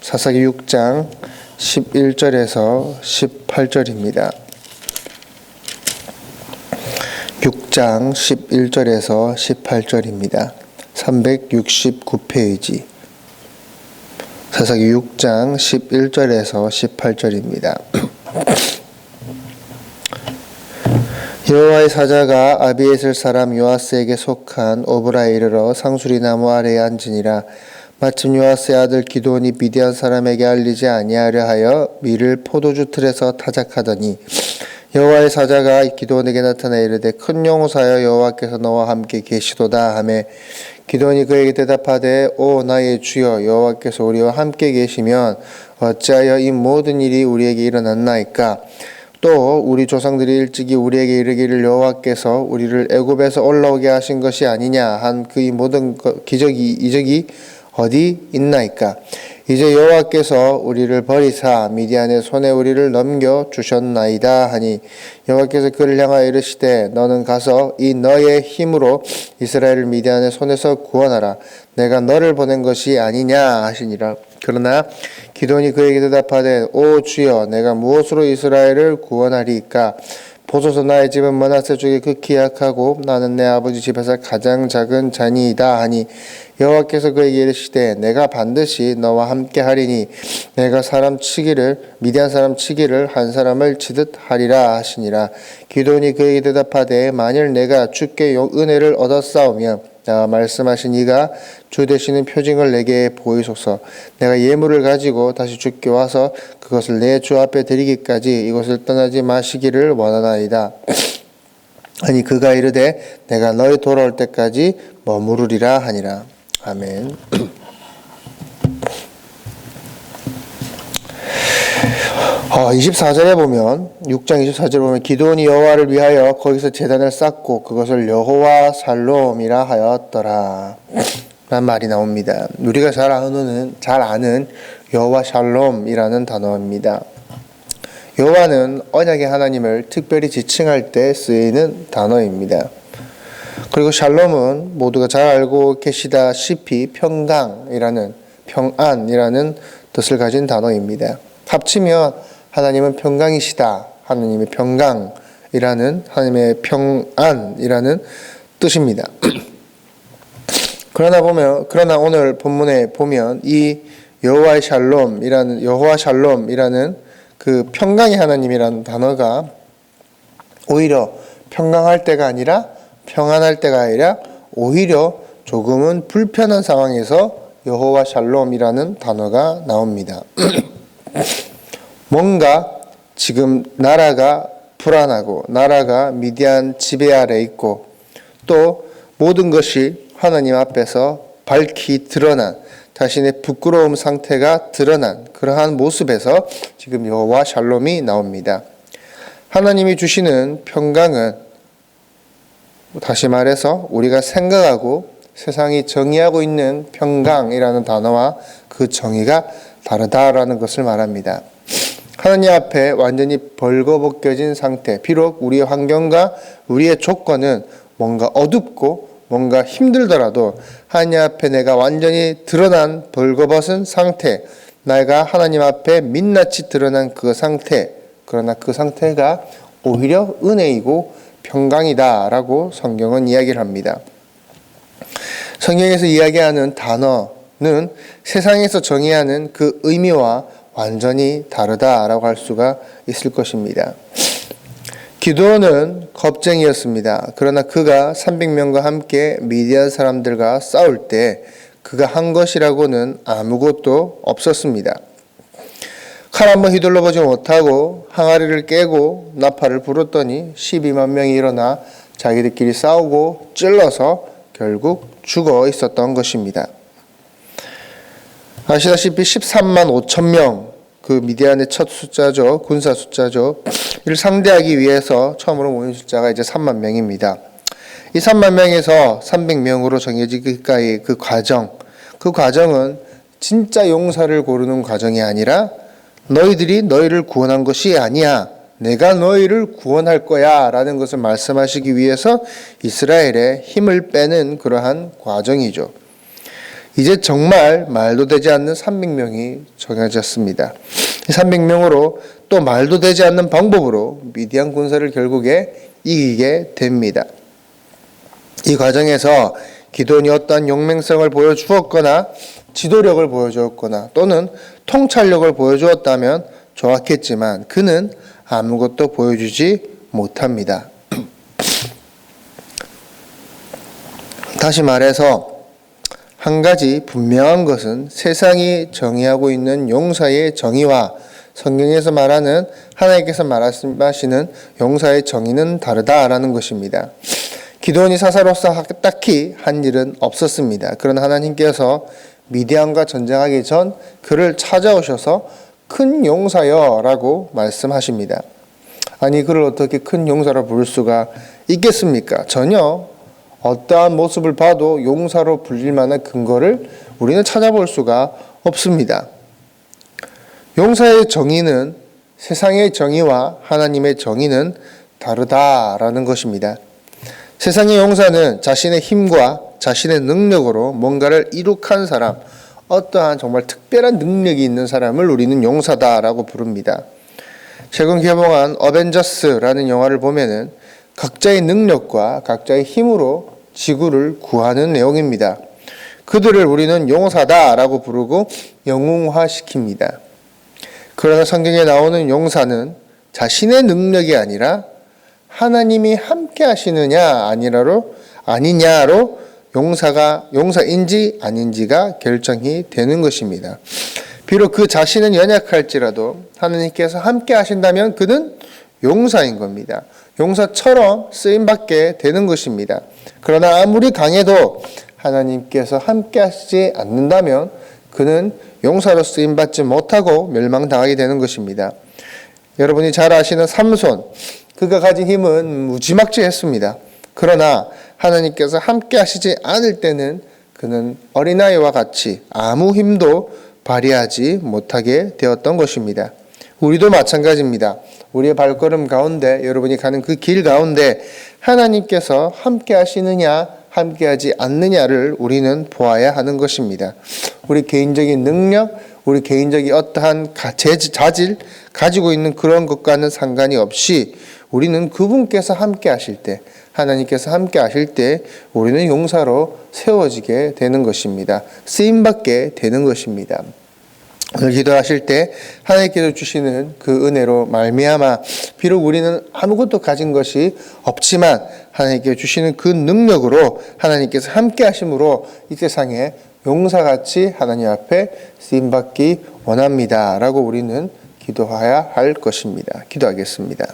사사기 6장 11절에서 18절입니다. 6장 11절에서 18절입니다. 369페이지. 사사기 6장 11절에서 18절입니다. 여호와의 사자가 아비에셀 사람 요아스에게 속한 오브라에 이르러 상수리 나무 아래에 앉으니라. 마침 요아스의 아들 기드온이 미디안 사람에게 알리지 아니하려 하여 밀을 포도주 틀에서 타작하더니 여호와의 사자가 기드온에게 나타나 이르되 큰 용사여 여호와께서 너와 함께 계시도다 하매 기드온이 그에게 대답하되 오 나의 주여 여호와께서 우리와 함께 계시면 어찌하여 이 모든 일이 우리에게 일어났나이까. 또 우리 조상들이 일찍이 우리에게 이르기를 여호와께서 우리를 애굽에서 올라오게 하신 것이 아니냐 한 그 이 모든 이적이 어디 있나이까. 이제 여호와께서 우리를 버리사 미디안의 손에 우리를 넘겨 주셨나이다 하니 여호와께서 그를 향하여 이르시되 너는 가서 이 너의 힘으로 이스라엘을 미디안의 손에서 구원하라. 내가 너를 보낸 것이 아니냐 하시니라. 그러나 기드온이 그에게 대답하되 오 주여 내가 무엇으로 이스라엘을 구원하리이까. 보소서 나의 집은 므낫세 족이 극히 약하고 나는 내 아버지 집에서 가장 작은 자니이다 하니 여호와께서 그에게 이르시되 내가 반드시 너와 함께 하리니 내가 미디안 사람 치기를 한 사람을 치듯 하리라 하시니라. 기드온이 그에게 대답하되 만일 내가 주께 은혜를 얻었사오면 말씀하신 이가 주 되시는 표징을 내게 보이소서. 내가 예물을 가지고 다시 주께 와서 그것을 내 주 앞에 드리기까지 이곳을 떠나지 마시기를 원하나이다. 아니 그가 이르되 내가 너희 돌아올 때까지 머무르리라 하니라. 아멘. 24절에 보면 6장 24절에 보면 기드온이 여호와를 위하여 거기서 제단을 쌓고 그것을 여호와 샬롬이라 하였더라 라는 말이 나옵니다. 우리가 잘 아는 여호와 샬롬이라는 단어입니다. 여호와는 언약의 하나님을 특별히 지칭할 때 쓰이는 단어입니다. 그리고 샬롬은 모두가 잘 알고 계시다시피 평안이라는 뜻을 가진 단어입니다. 합치면 하나님은 평강이시다. 하나님의 평강이라는 하나님의 평안이라는 뜻입니다. 그러나 오늘 본문에 보면 이 여호와 샬롬이라는 그 평강의 하나님이라는 단어가 오히려 평강할 때가 아니라 평안할 때가 아니라 오히려 조금은 불편한 상황에서 여호와 샬롬이라는 단어가 나옵니다. 뭔가 지금 나라가 불안하고 나라가 미디안 지배 아래 있고 또 모든 것이 하나님 앞에서 밝히 드러난 자신의 부끄러움 상태가 드러난 그러한 모습에서 지금 여호와 샬롬이 나옵니다. 하나님이 주시는 평강은 다시 말해서 우리가 생각하고 세상이 정의하고 있는 평강이라는 단어와 그 정의가 다르다라는 것을 말합니다. 하나님 앞에 완전히 벌거벗겨진 상태, 비록 우리의 환경과 우리의 조건은 뭔가 어둡고 뭔가 힘들더라도 하나님 앞에 내가 완전히 드러난 벌거벗은 상태, 내가 하나님 앞에 민낯이 드러난 그 상태, 그러나 그 상태가 오히려 은혜이고 평강이다라고 성경은 이야기를 합니다. 성경에서 이야기하는 단어는 세상에서 정의하는 그 의미와 완전히 다르다라고 할 수가 있을 것입니다. 기드온은 겁쟁이였습니다. 그러나 그가 300명과 함께 미디안 사람들과 싸울 때 그가 한 것이라고는 아무것도 없었습니다. 칼 한번 휘둘러 보지 못하고 항아리를 깨고 나팔을 불었더니 12만 명이 일어나 자기들끼리 싸우고 찔러서 결국 죽어 있었던 것입니다. 아시다시피 13만 5천 명, 그 미디안의 첫 숫자죠. 군사 숫자죠. 이를 상대하기 위해서 처음으로 모인 숫자가 이제 3만 명입니다. 이 3만 명에서 300명으로 정해지기까지 그 과정은 진짜 용사를 고르는 과정이 아니라 너희들이 너희를 구원한 것이 아니야. 내가 너희를 구원할 거야 라는 것을 말씀하시기 위해서 이스라엘의 힘을 빼는 그러한 과정이죠. 이제 정말 말도 되지 않는 300명이 정해졌습니다. 300명으로 또 말도 되지 않는 방법으로 미디안 군사를 결국에 이기게 됩니다. 이 과정에서 기드온이 어떠한 용맹성을 보여주었거나 지도력을 보여주었거나 또는 통찰력을 보여주었다면 좋았겠지만 그는 아무것도 보여주지 못합니다. 다시 말해서 한 가지 분명한 것은 세상이 정의하고 있는 용사의 정의와 성경에서 말하는 하나님께서 말씀하시는 용사의 정의는 다르다라는 것입니다. 기드온이 사사로서 딱히 한 일은 없었습니다. 그러나 하나님께서 미디안과 전쟁하기 전 그를 찾아오셔서 큰 용사여 라고 말씀하십니다. 아니 그를 어떻게 큰 용사로 부를 수가 있겠습니까? 전혀 어떠한 모습을 봐도 용사로 불릴 만한 근거를 우리는 찾아볼 수가 없습니다. 용사의 정의는 세상의 정의와 하나님의 정의는 다르다라는 것입니다. 세상의 용사는 자신의 힘과 자신의 능력으로 뭔가를 이룩한 사람, 어떠한 정말 특별한 능력이 있는 사람을 우리는 용사다라고 부릅니다. 최근 개봉한 어벤져스라는 영화를 보면은 각자의 능력과 각자의 힘으로 지구를 구하는 내용입니다. 그들을 우리는 용사다라고 부르고 영웅화시킵니다. 그러나 성경에 나오는 용사는 자신의 능력이 아니라 하나님이 함께 하시느냐 아니냐로 용사인지 아닌지가 결정이 되는 것입니다. 비록 그 자신은 연약할지라도 하나님께서 함께 하신다면 그는 용사인 겁니다. 용사처럼 쓰임받게 되는 것입니다. 그러나 아무리 강해도 하나님께서 함께 하시지 않는다면 그는 용사로 쓰임받지 못하고 멸망당하게 되는 것입니다. 여러분이 잘 아시는 삼손, 그가 가진 힘은 무지막지했습니다. 그러나 하나님께서 함께 하시지 않을 때는 그는 어린아이와 같이 아무 힘도 발휘하지 못하게 되었던 것입니다. 우리도 마찬가지입니다. 우리의 발걸음 가운데, 여러분이 가는 그 길 가운데 하나님께서 함께 하시느냐 함께하지 않느냐를 우리는 보아야 하는 것입니다. 우리 개인적인 능력, 우리 개인적인 어떠한 자질 가지고 있는 그런 것과는 상관이 없이 우리는 그분께서 함께 하실 때, 하나님께서 함께 하실 때 우리는 용사로 세워지게 되는 것입니다. 쓰임받게 되는 것입니다. 오늘 기도하실 때 하나님께서 주시는 그 은혜로 말미암아 비록 우리는 아무것도 가진 것이 없지만 하나님께서 주시는 그 능력으로 하나님께서 함께 하심으로 이 세상에 용사같이 하나님 앞에 쓰임받기 원합니다 라고 우리는 기도해야 할 것입니다. 기도하겠습니다.